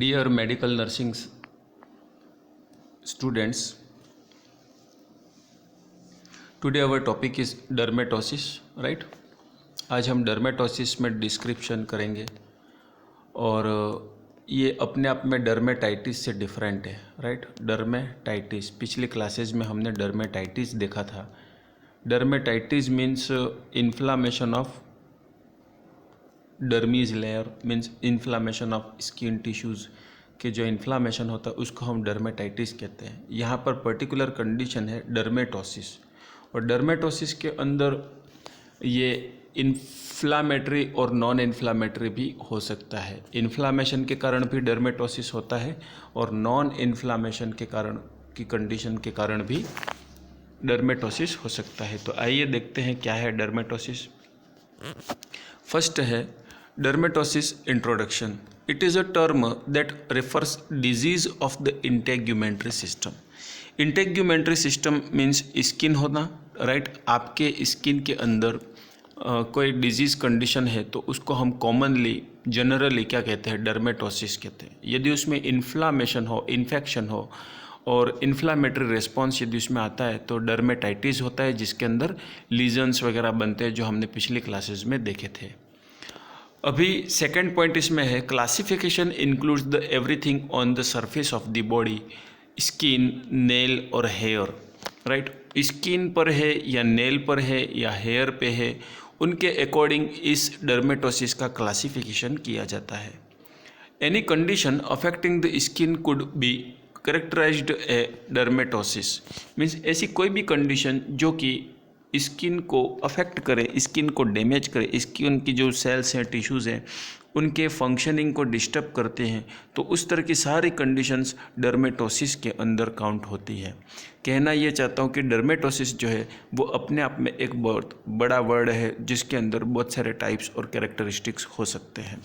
Dear medical nursing students, today our topic is dermatosis, right? आज हम dermatosis में description करेंगे और ये अपने आप में डर्मेटाइटिस से डिफरेंट है, राइट? डर्मेटाइटिस पिछली क्लासेज में हमने डर्मेटाइटिस देखा था। Dermatitis means inflammation of dermis layer, means inflammation of skin tissues के जो इन्फ्लामेशन होता है उसको हम डर्मेटाइटिस कहते हैं। यहाँ पर पर्टिकुलर कंडीशन है डर्मेटोसिस, और डर्मेटोसिस के अंदर ये इन्फ्लामेटरी और नॉन इन्फ्लामेटरी भी हो सकता है। इन्फ्लामेशन के कारण भी डर्मेटोसिस होता है और नॉन इन्फ्लामेशन के कारण की कंडीशन के कारण भी डर्मेटोसिस हो सकता है। तो आइए देखते हैं क्या है डर्मेटोसिस। फर्स्ट है dermatosis introduction. It is a term that refers disease of the integumentary system. Integumentary system means skin होना, राइट? आपके स्किन के अंदर कोई डिजीज़ कंडीशन है तो उसको हम कॉमनली जनरली क्या कहते हैं? डर्मेटोसिस कहते हैं। यदि उसमें इन्फ्लामेशन हो, इन्फेक्शन हो और इन्फ्लामेटरी रिस्पॉन्स यदि उसमें आता है तो डर्मेटाइटिस होता है, जिसके अंदर लीजन्स वगैरह बनते हैं जो हमने पिछली क्लासेस में देखे थे। अभी सेकंड पॉइंट इसमें है classification includes the everything on the surface of the body, skin, nail और हेयर, राइट? स्किन पर है या नेल पर है या हेयर पे है, उनके अकॉर्डिंग इस डर्मेटोसिस का क्लासिफिकेशन किया जाता है। Any condition affecting the skin could be characterised A dermatosis, means ऐसी कोई भी कंडीशन जो कि स्किन को अफेक्ट करे, स्किन को डैमेज करे, स्किन की जो सेल्स हैं, टिश्यूज़ हैं, उनके फंक्शनिंग को डिस्टर्ब करते हैं, तो उस तरह की सारी कंडीशंस डर्मेटोसिस के अंदर काउंट होती है। कहना ये चाहता हूँ कि डर्मेटोसिस जो है वो अपने आप में एक बहुत बड़ा वर्ड है जिसके अंदर बहुत सारे टाइप्स और कैरेक्टरिस्टिक्स हो सकते हैं,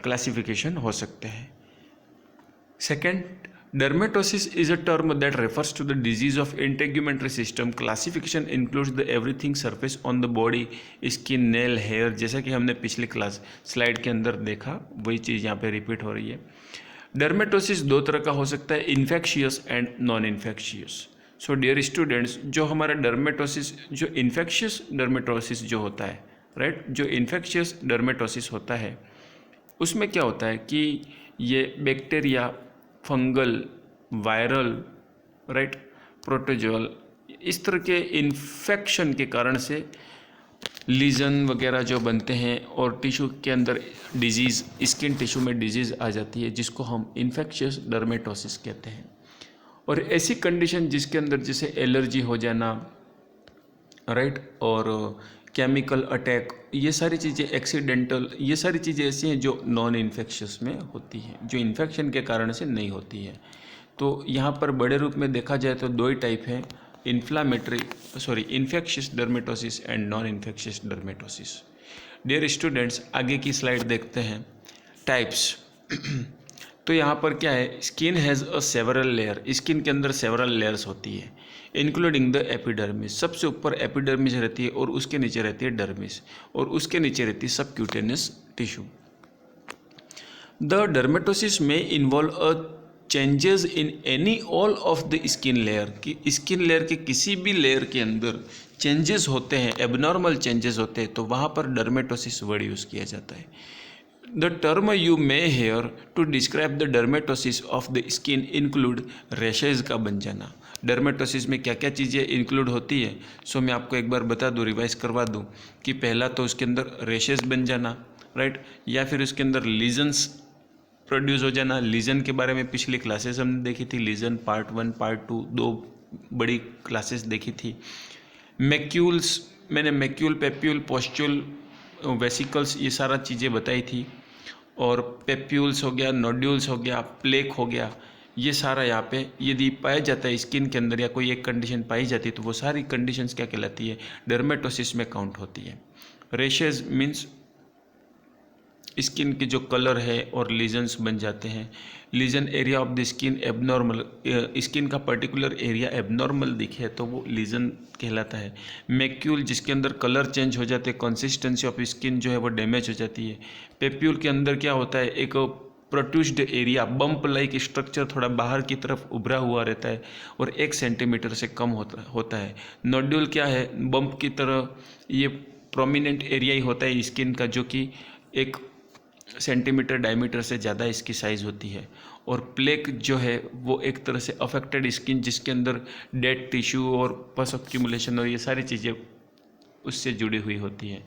क्लासिफिकेशन हो सकते हैं। Second, dermatosis is a term that refers to the disease of integumentary system. Classification includes the everything surface on the body, skin, nail, hair, जैसा कि हमने पिछली क्लास स्लाइड के अंदर देखा, वही चीज़ यहाँ पे रिपीट हो रही है। डर्मेटोसिस दो तरह का हो सकता है, infectious and non infectious. So dear students, जो हमारा डर्मेटोसिस, जो इन्फेक्शियस डर्मेटोसिस जो होता है, राइट, जो इन्फेक्शियस डर्मेटोसिस होता है उसमें क्या होता है कि ये bacteria, fungal, viral, right, protozoal, इस तरह के इन्फेक्शन के कारण से लीजन वगैरह जो बनते हैं और टिश्यू के अंदर डिजीज़, स्किन टिश्यू में डिजीज़ आ जाती है जिसको हम इन्फेक्शियस डर्मेटोसिस कहते हैं। और ऐसी कंडीशन जिसके अंदर जैसे एलर्जी हो जाना, राइट, और केमिकल अटैक, ये सारी चीज़ें एक्सीडेंटल, ये सारी चीज़ें ऐसी हैं जो नॉन इन्फेक्शियस में होती हैं, जो इन्फेक्शन के कारण से नहीं होती है। तो यहाँ पर बड़े रूप में देखा जाए तो दो ही टाइप हैं, infectious dermatosis and non infectious dermatosis. Dear students, आगे की स्लाइड देखते हैं, टाइप्स। तो यहाँ पर क्या है, skin has a several layer, skin के अंदर सेवरल लेयर्स होती है, इंक्लूडिंग द एपिडर्मिस। सबसे ऊपर एपिडर्मिस रहती है और उसके नीचे रहती है डर्मिस, और उसके नीचे रहती है सबक्यूटेनियस टिश्यू। द डर्मेटोसिस में involve a changes in any all of the skin layer, कि स्किन लेयर के किसी भी लेयर के अंदर चेंजेस होते हैं, एबनॉर्मल चेंजेस होते हैं, तो वहाँ पर डर्मेटोसिस वर्ड यूज़ किया जाता है। The term you may hear to describe the dermatosis of the skin include rashes का बन जाना। डर्मेटोसिस में क्या क्या चीज़ें इंक्लूड होती है, सो मैं आपको एक बार बता दूँ, रिवाइज करवा दूँ कि पहला तो उसके अंदर रेशेस बन जाना, राइट, या फिर उसके अंदर लीजन्स प्रोड्यूस हो जाना। लीजन के बारे में पिछली क्लासेस हमने देखी थी, लीजन पार्ट 1, पार्ट 2, दो बड़ी क्लासेस देखी थी। मैक्यूल्स, मैंने मैक्यूल, पेप्यूल, पोस्ट्यूल, वेसिकल्स, ये सारा चीज़ें बताई थी। और पेप्यूल्स हो गया, नोड्यूल्स हो गया, प्लेक हो गया, ये सारा यहाँ पे यदि पाया जाता है स्किन के अंदर या कोई एक कंडीशन पाई जाती है तो वो सारी कंडीशंस क्या कहलाती है? डर्मेटोसिस में काउंट होती है। रेशेज मीन्स स्किन की जो कलर है और लीजन्स बन जाते हैं। Lesion area of the skin abnormal, skin का पर्टिकुलर एरिया एबनॉर्मल दिखे तो वो लीजन कहलाता है। मैक्यूल, जिसके अंदर कलर चेंज हो जाते हैं, कंसिस्टेंसी ऑफ स्किन जो है वो डैमेज हो जाती है। पेप्यूल के अंदर क्या होता है, एक प्रोट्यूस्ड एरिया, बम्प लाइक स्ट्रक्चर थोड़ा बाहर की तरफ उभरा हुआ रहता है और 1 सेंटीमीटर से कम होता है। नोड्यूल क्या है, बम्प की तरह ये प्रोमिनेंट एरिया ही होता है स्किन का, जो कि 1 सेंटीमीटर डायमीटर से ज़्यादा इसकी साइज़ होती है। और प्लेक जो है वो एक तरह से अफेक्टेड स्किन जिसके अंदर डेड टिश्यू और पस एक्यूमुलेशन और ये सारी चीज़ें उससे जुड़ी हुई होती हैं,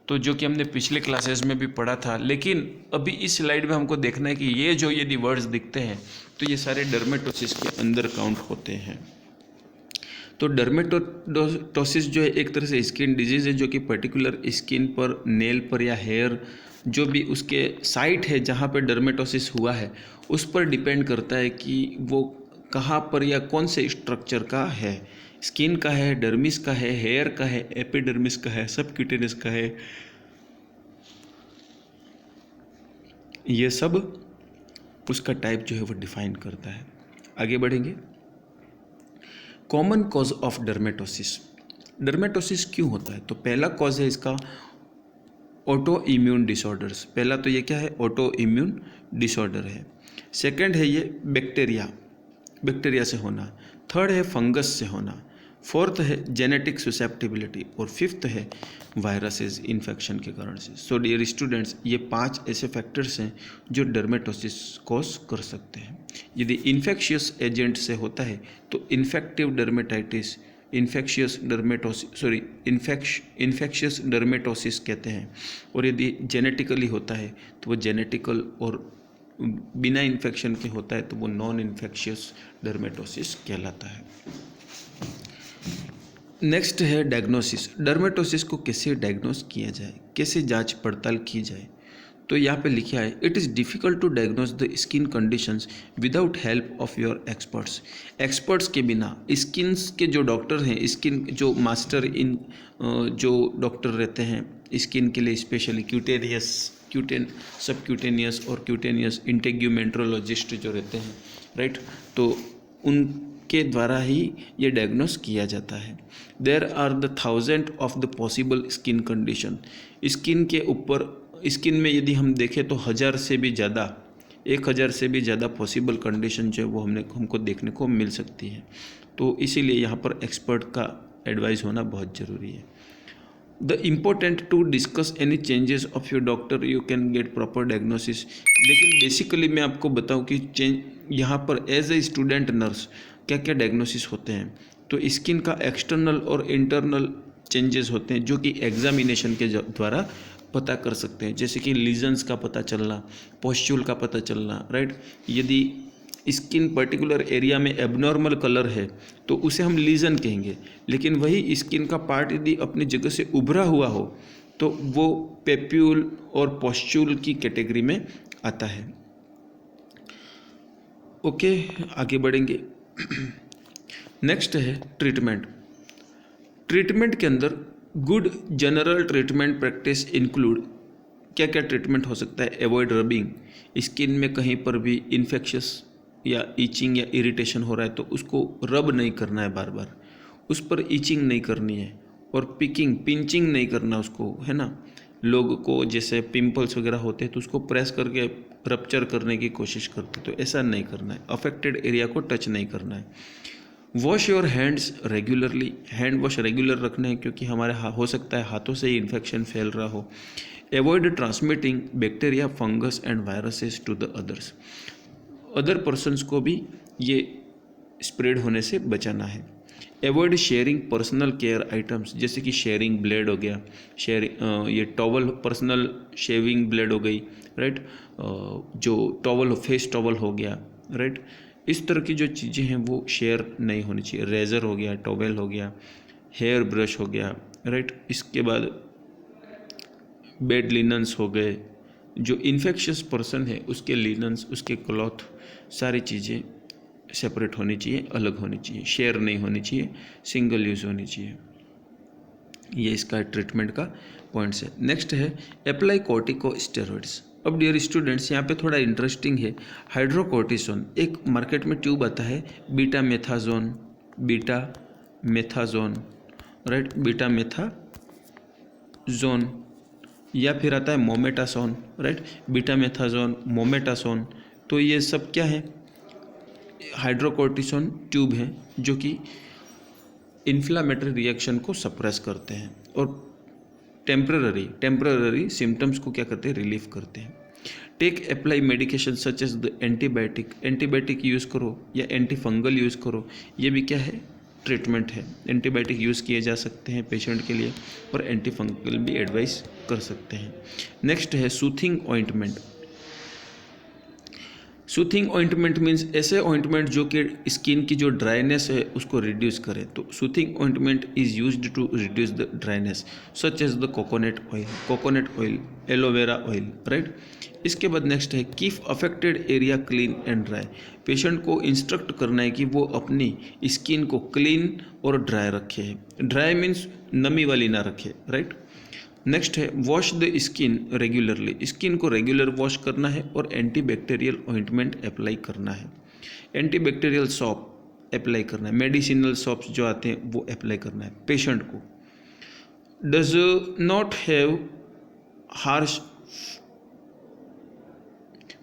तो जो कि हमने पिछले क्लासेस में भी पढ़ा था। लेकिन अभी इस स्लाइड में हमको देखना है कि ये जो यदि वर्ड्स दिखते हैं तो ये सारे डर्मेटोसिस के अंदर काउंट होते हैं। तो डर्मेटोसिस जो है एक तरह से स्किन डिजीज़ है जो कि पर्टिकुलर स्किन पर, नेल पर या हेयर जो भी उसके साइट है जहाँ पे डर्मेटोसिस हुआ है उस पर डिपेंड करता है कि वो कहाँ पर या कौन से स्ट्रक्चर का है। स्किन का है, डर्मिस का है, हेयर का है, एपिडर्मिस का है, सबक्यूटेनियस का है, ये सब उसका टाइप जो है वो डिफाइन करता है। आगे बढ़ेंगे। Common cause of dermatosis. Dermatosis क्यों होता है? तो पहला कॉज है इसका ऑटो इम्यून डिसऑर्डर्स। पहला तो ये क्या है, ऑटो इम्यून डिसऑर्डर है। सेकंड है ये बैक्टीरिया से होना। थर्ड है फंगस से होना। फोर्थ है जेनेटिक सुसेप्टिबिलिटी और फिफ्थ है वायरसेस इन्फेक्शन के कारण से। सो डियर स्टूडेंट्स, ये 5 ऐसे फैक्टर्स हैं जो डर्मेटोसिस कॉज कर सकते हैं। यदि इन्फेक्शियस एजेंट से होता है तो इन्फेक्टिव डर्मेटाइटिस, इन्फेक्शियस डर्मेटोसिस कहते हैं। और यदि जेनेटिकली होता है तो वो जेनेटिकल, और बिना इन्फेक्शन के होता है तो वो नॉन इन्फेक्शियस डर्मेटोसिस कहलाता है। नेक्स्ट है डायग्नोसिस। डर्मेटोसिस को कैसे डायग्नोस किया जाए, कैसे जांच पड़ताल की जाए? तो यहाँ पे लिखा है, it is difficult to diagnose the skin conditions without help of your experts. Experts के बिना, स्किन के जो डॉक्टर हैं, स्किन जो मास्टर इन जो डॉक्टर रहते हैं स्किन के लिए, स्पेशली सबक्यूटेनियस और क्यूटेनियस इंटेग्यूमेंट्रोलॉजिस्ट जो रहते हैं, राइट, तो उनके द्वारा ही ये डायग्नोस किया जाता है। There are the 1000 of the possible skin condition. Skin में यदि हम देखें तो 1000 से भी ज़्यादा, 1000 से भी ज़्यादा पॉसिबल कंडीशन जो है वो हमको देखने को मिल सकती है। तो इसीलिए यहाँ पर एक्सपर्ट का एडवाइस होना बहुत ज़रूरी है। The important to discuss any changes of your doctor you can get proper diagnosis. लेकिन बेसिकली मैं आपको बताऊँ कि यहाँ पर एज ए स्टूडेंट नर्स क्या क्या डायग्नोसिस होते हैं। तो स्किन का एक्सटर्नल और इंटरनल चेंजेस होते हैं जो कि एग्जामिनेशन के द्वारा पता कर सकते हैं, जैसे कि लीजन्स का पता चलना, पॉस्चूल का पता चलना, राइट। यदि स्किन पर्टिकुलर एरिया में एबनॉर्मल कलर है तो उसे हम लीजन कहेंगे, लेकिन वही स्किन का पार्ट यदि अपनी जगह से उभरा हुआ हो तो वो पेप्यूल और पॉस्चूल की कैटेगरी में आता है। ओके, आगे बढ़ेंगे। नेक्स्ट है ट्रीटमेंट। ट्रीटमेंट के अंदर good general treatment practice include, क्या क्या ट्रीटमेंट हो सकता है? Avoid rubbing. स्किन में कहीं पर भी इन्फेक्शस या ईचिंग या इरिटेशन हो रहा है तो उसको रब नहीं करना है, बार बार उस पर ईचिंग नहीं करनी है। और पिंचिंग नहीं करना उसको, है ना। लोग को जैसे पिंपल्स वगैरह होते हैं तो उसको प्रेस करके रप्चर करने की कोशिश करते, तो ऐसा नहीं करना है। अफेक्टेड एरिया को टच नहीं करना है। Wash your hands regularly. Hand wash regular रखना है क्योंकि हमारे हो सकता है हाथों से ही इन्फेक्शन फैल रहा हो। Avoid transmitting bacteria, fungus and viruses to the others. Other persons को भी ये स्प्रेड होने से बचाना है। Avoid sharing personal care items, जैसे कि शेयरिंग ब्लेड हो गया, ये टॉवल, पर्सनल शेविंग ब्लेड हो गई, राइट, जो टॉवल, फेस टॉवल हो गया, राइट। इस तरह की जो चीज़ें हैं वो शेयर नहीं होनी चाहिए। रेज़र हो गया, टॉवेल हो गया, हेयर ब्रश हो गया, राइट। इसके बाद बेड लिनन्स हो गए, जो इन्फेक्शियस पर्सन है उसके लिनन्स, उसके क्लॉथ, सारी चीज़ें सेपरेट होनी चाहिए, अलग होनी चाहिए, शेयर नहीं होनी चाहिए, सिंगल यूज़ होनी चाहिए। ये इसका ट्रीटमेंट का पॉइंट्स है। नेक्स्ट है अप्लाई कॉर्टिकोस्टेरॉइड्स। अब डियर स्टूडेंट्स, यहाँ पे थोड़ा इंटरेस्टिंग है। हाइड्रोकोर्टिसोन, एक मार्केट में ट्यूब आता है, बीटा मेथाजोन, राइट, बीटा मेथाजोन, या फिर आता है मोमेटासोन, राइट, बीटामेथाजोन, मोमेटासोन। तो ये सब क्या है, हाइड्रोकोर्टिसोन ट्यूब हैं जो कि इन्फ्लामेटरी रिएक्शन को सप्रेस करते हैं और टेम्पररी सिम्टम्स को क्या करते हैं, रिलीफ करते हैं। Take apply medication such as the antibiotic use करो या एंटी फंगल यूज़ करो, ये भी क्या है, ट्रीटमेंट है। एंटीबायोटिक यूज़ किए जा सकते हैं पेशेंट के लिए और एंटी फंगल भी एडवाइस कर सकते हैं। नेक्स्ट है soothing ointment. Soothing ointment means ऐसे ऑइंटमेंट जो कि स्किन की जो ड्राइनेस है उसको रिड्यूस करे। तो soothing ointment is used to reduce the dryness such as the coconut oil, aloe vera oil, right. इसके बाद नेक्स्ट है keep affected area clean and dry. Patient को इंस्ट्रक्ट करना है कि वो अपनी स्किन को क्लीन और ड्राई रखे। ड्राई मीन्स नमी वाली ना रखे, राइट। नेक्स्ट है wash the skin regularly. Skin को रेगुलर वॉश करना है और एंटीबैक्टीरियल ऑइंटमेंट अप्लाई करना है। एंटीबैक्टीरियल सॉप अप्लाई करना है। मेडिसिनल सॉप्स जो आते हैं वो अप्लाई करना है। पेशेंट को does not have harsh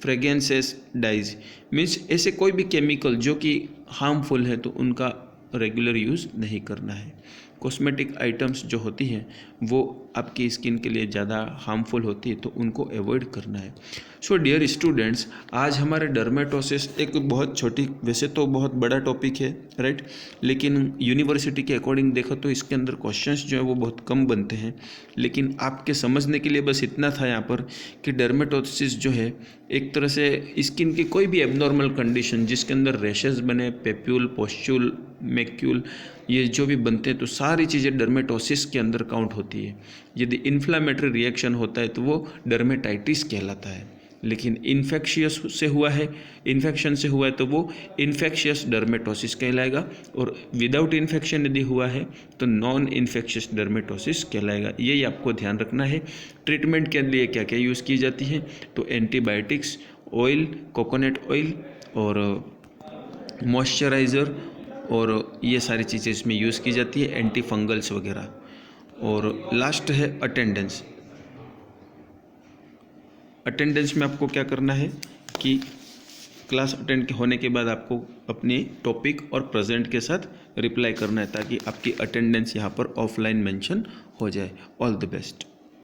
fragrances dyes, means ऐसे कोई भी केमिकल जो कि हार्मफुल है तो उनका रेगुलर यूज़ नहीं करना है। कॉस्मेटिक आइटम्स जो होती हैं वो आपकी स्किन के लिए ज़्यादा हार्मफुल होती है तो उनको अवॉइड करना है। सो डियर स्टूडेंट्स, आज हमारे डर्मेटोसिस एक बहुत छोटी, वैसे तो बहुत बड़ा टॉपिक है, राइट, लेकिन यूनिवर्सिटी के अकॉर्डिंग देखो तो इसके अंदर क्वेश्चंस जो है वो बहुत कम बनते हैं। लेकिन आपके समझने के लिए बस इतना था यहाँ पर कि डर्मेटोसिस जो है एक तरह से स्किन की कोई भी एबनॉर्मल कंडीशन जिसके अंदर रैशेस बने, पेप्यूल, पोस्ट्यूल, मैक्यूल, ये जो भी बनते हैं तो सारी चीज़ें डर्मेटोसिस के अंदर काउंट होती है। यदि इन्फ्लामेटरी रिएक्शन होता है तो वो डर्मेटाइटिस कहलाता है। लेकिन इन्फेक्शियस से हुआ है, इन्फेक्शन से हुआ है तो वो इन्फेक्शियस डर्मेटोसिस कहलाएगा, और विदाउट इन्फेक्शन यदि हुआ है तो नॉन इन्फेक्शियस डर्मेटोसिस कहलाएगा। यही आपको ध्यान रखना है। ट्रीटमेंट के लिए क्या क्या यूज़ की जाती है, तो एंटीबायोटिक्स, ऑयल, कोकोनट ऑयल और मॉइस्चराइज़र, और ये सारी चीज़ें इसमें यूज़ की जाती है, एंटी फंगल्स वगैरह। और लास्ट है अटेंडेंस। अटेंडेंस में आपको क्या करना है कि क्लास अटेंड होने के बाद आपको अपनी टॉपिक और प्रेजेंट के साथ रिप्लाई करना है ताकि आपकी अटेंडेंस यहाँ पर ऑफलाइन मेंशन हो जाए। All the best.